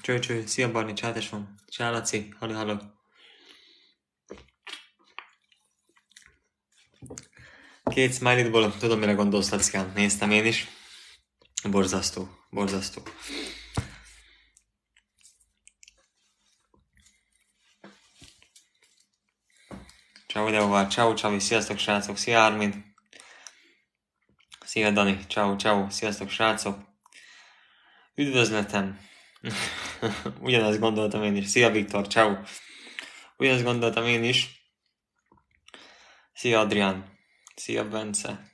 Cső, szia Barni, csátes van. Csá Laci, halló. Két smiley-ból tudom, mire gondolsz, Lackám. Néztem én is. Borzasztó. Ciao Deovar, ciao Csavi, sziasztok srácok, szia Armin. Szia Dani, ciao, sziasztok srácok. Üdvözletem. Ugyanezt gondoltam én is. Szia Viktor, ciao. Ugyanezt gondoltam én is. Szia Adrián. Szia Bence.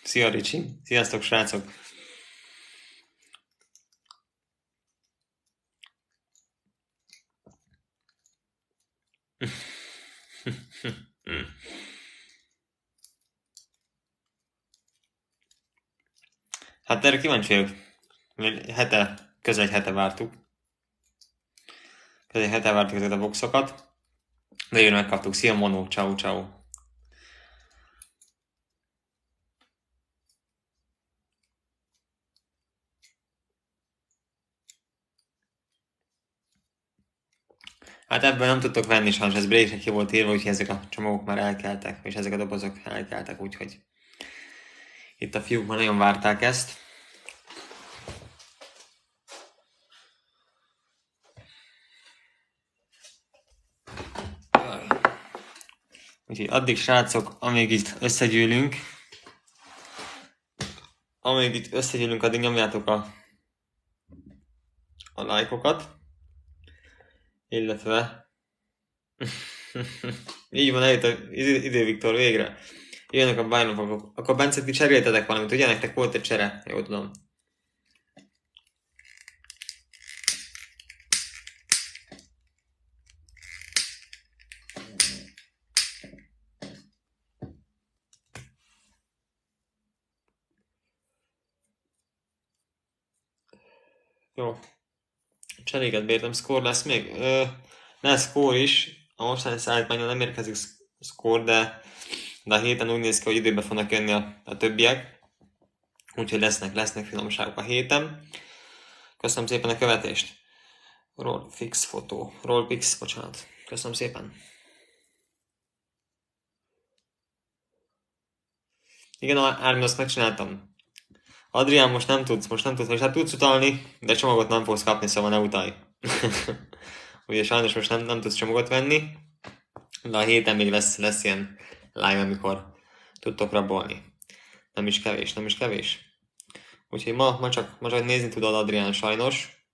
Szia Ricsi. Sziasztok srácok. Hát erre kíváncsi vagyok. Közel egy hete vártuk. Ezeket a boxokat. De jön megkaptuk. Szia Mono, ciao. Hát ebből nem tudtok venni sajnos, ez breakre ki volt írva, úgyhogy ezek a csomagok már elkeltek, és ezek a dobozok elkeltek, úgyhogy itt a fiúk már nagyon várták ezt. Úgyhogy addig srácok, amíg itt összegyűlünk, addig nyomjátok a lájkokat, illetve így van, eljött az idő, Viktor, végre. Jönnek a bajnokok. Akkor Bence, ti cseréltetek valamit, ugye? Nektek volt egy csere, jól tudom. Jó. Cseréket bértem, score lesz még? Lesz score is. A mostani szállítmányon nem érkezik score, de a héten úgy néz ki, hogy időben fognak jönni a többiek. Úgyhogy lesznek finomságok a héten. Köszönöm szépen a követést. Rollpix, bocsánat. Köszönöm szépen. Igen, Ármin, azt megcsináltam. Adrián, most nem tudsz, és hát tudsz utalni, de csomagot nem fogsz kapni, szóval ne utalj. Ugye sajnos most nem tudsz csomagot venni, de a héten még lesz ilyen live, amikor tudtok rabolni. Nem is kevés. Úgyhogy ma csak nézni tudod Adrián sajnos,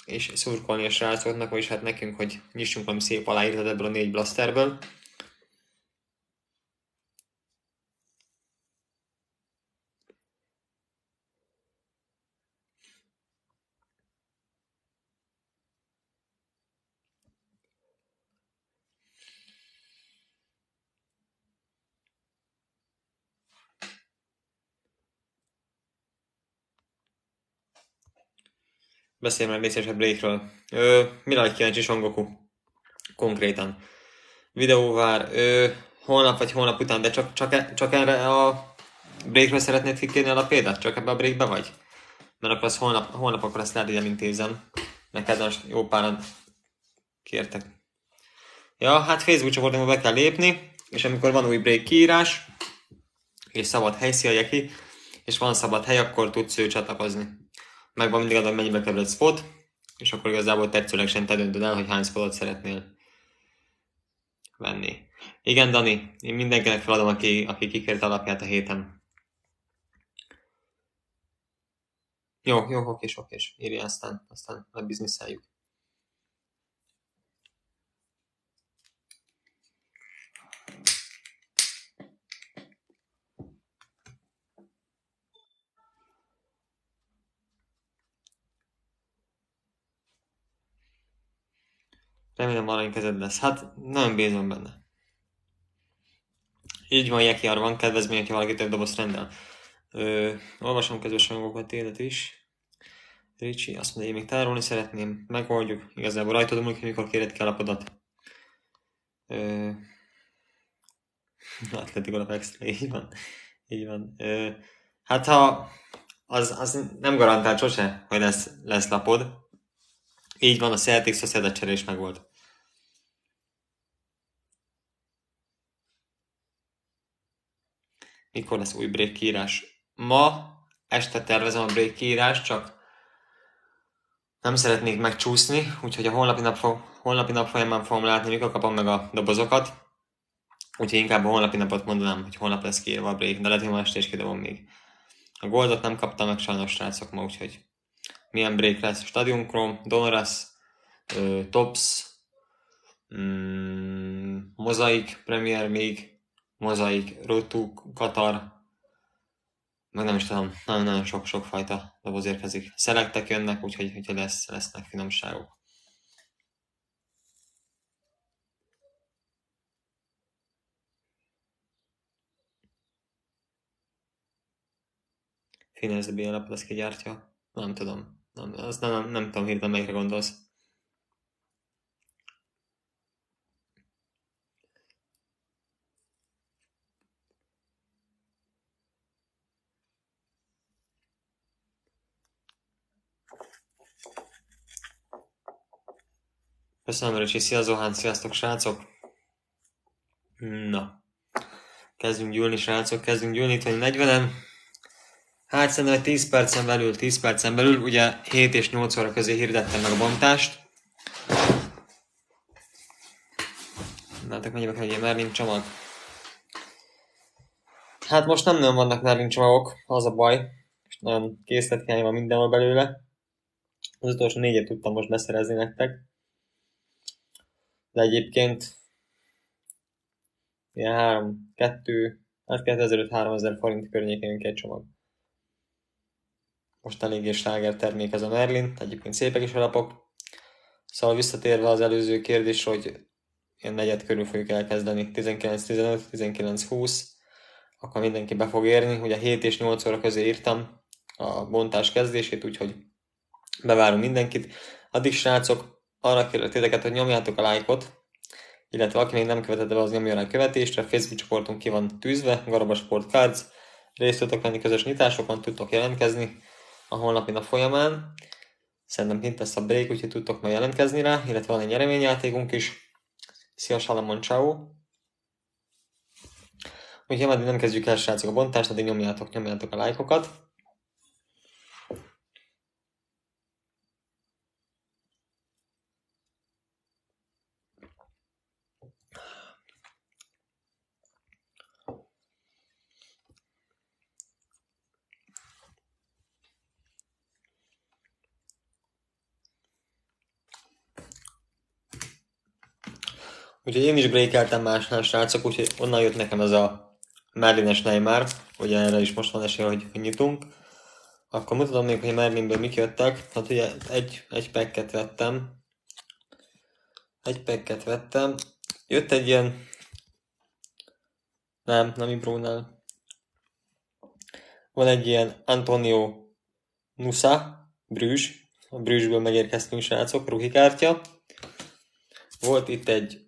és szurkolni a srácoknak, vagyis hát nekünk, hogy nyissunk valami szép aláírtat ebből a 4 blasterből. Beszélj már részesebb breakről. Mire vagy kíváncsi, Son Goku? Konkrétan. Videó vár holnap vagy holnap után, de csak erre a breakről szeretnéd kikérni a lapédat? Csak ebbe a breakbe vagy? Mert akkor az holnap akkor ezt lehet, hogy elintézem. Neked most jó páran kértek. Ja, hát Facebook csoportunkba be kell lépni, és amikor van új break kiírás, és szabad hely, szia Jeki, és van szabad hely, akkor tudsz csatlakozni. Megvan mindig adom, mennyibe kerül egy spot, és akkor igazából tetszőlegesen te döntöd el, hogy hány spotot szeretnél venni. Igen, Dani, én mindenkinek feladom, aki kikért alapját a héten. Jó, okés. Írja, aztán lebizniszeljük. Remélem arany kezed lesz. Hát nagyon bízom benne. Így van, Jeki, arra van kedvezmény, hogyha valaki több dobozt rendel. Olvasom kedves anyagokat, élet is. Ricsi azt mondja, én még tárolni szeretném, megoldjuk. Igazából rajtad múlik, hogy mikor kéred ki a lapodat. Athletic Alap Extra, így van. Hát ha az nem garantált sose, hogy lesz lapod, Így van, a Celtics Sociedad csere is megvolt. Mikor lesz új break kiírás? Ma este tervezem a break kiírást, csak nem szeretnék megcsúszni, úgyhogy a holnapi nap folyamán fogom látni, mikor kapom meg a dobozokat. Úgyhogy inkább a holnapi napot mondanám, hogy holnap lesz kiírva a break, de lehet, hogy ma este is kidobom még. A Goldot nem kaptam meg sajnos, srácok, ma, úgyhogy milyen break lesz? Stadium Chrome, Donruss, Tops, Mosaic, Premier League, Mosaic, Road to Qatar, meg nem is tudom, nagyon sok fajta doboz érkezik. Selectek jönnek, úgyhogy lesznek finomságok. Finesse BL alap lesz kigyártja? Nem tudom. Nem tudom hirtelen melyikre gondolsz. Köszönöm, Röcsi, szia Zohán, sziasztok, srácok! Na, kezdünk gyűlni, srácok, kezdünk gyűlni, itt vagy 40-en. Hát szerintem 10 percen belül, ugye 7 és 8 óra közé hirdettem meg a bontást. Látok, mennyibe kell egy Merlin csomag. Hát most nem nagyon vannak Merlin csomagok, az a baj. És nagyon készletkány van mindenhol belőle. Az utolsó 4-et tudtam most beszerezni nektek. De egyébként ilyen 2500-3000 forint környékén egy csomag. Most eléggé sláger termék ez a Merlin, egyébként szépek is a lapok. Szóval visszatérve az előző kérdés, hogy ilyen negyed körül fogjuk elkezdeni, 19-15, 19-20, akkor mindenki be fog érni. Ugye 7 és 8 óra közé írtam a bontás kezdését, úgyhogy bevárunk mindenkit. Addig, srácok, arra kérlek titeket, hogy nyomjátok a lájkot, illetve aki még nem követett be, az nyomja rá a követésre. A Facebook csoportunk ki van tűzve, Garaba Sport Cards. Részt tudtok venni közös nyitásokon, tudtok jelentkezni a holnapi nap folyamán. Szerintem kint lesz a break, úgyhogy tudtok majd jelentkezni rá, illetve van egy nyereményjátékunk is. Szia Salamon, ciao. Úgyhogy addig nem kezdjük el, srácok, a bontást, addig nyomjátok a lájkokat. Úgyhogy én is breakeltem másnál, srácok, úgyhogy onnan jött nekem ez a Merlines Neymar, ugye erre is most van esély, hogy nyitunk. Akkor mutatom még, hogy Merlinből mik jöttek. Hát ugye egy packet vettem. Jött egy ilyen... Nem Ibrunál. Van egy ilyen Antonio Nusa, Bruges. A Brugesből megérkeztünk, srácok, ruhikártya. Volt itt egy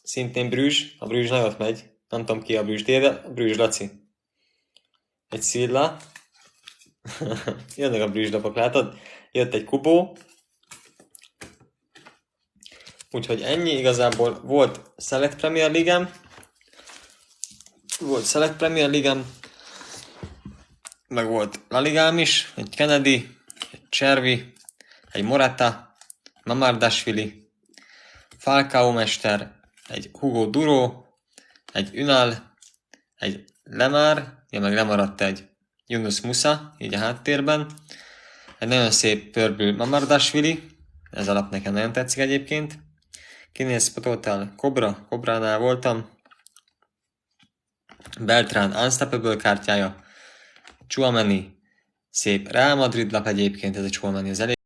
szintén Bruges, a Bruges nagyot megy, nem tudom ki a Bruges, de a Bruges Laci. Egy Szilla. Jönnek a Bruges lapok, látod? Jött egy Kubó. Úgyhogy ennyi, igazából volt Select Premier League-em. Meg volt La Ligám is, egy Kennedy, egy Cservi, egy Morata, Mamardashvili, Falcao mester, egy Hugo Duro, egy Ünal, egy Lemar, meg lemaradt egy Yunus Musa, így a háttérben. Egy nagyon szép Pörbül Mamardashvili, ez alap nekem nagyon tetszik egyébként. Kinéz Total Cobránál voltam. Beltrán Unstoppable kártyája. Tchouaméni, szép Real Madrid lap egyébként, ez a Tchouaméni az elég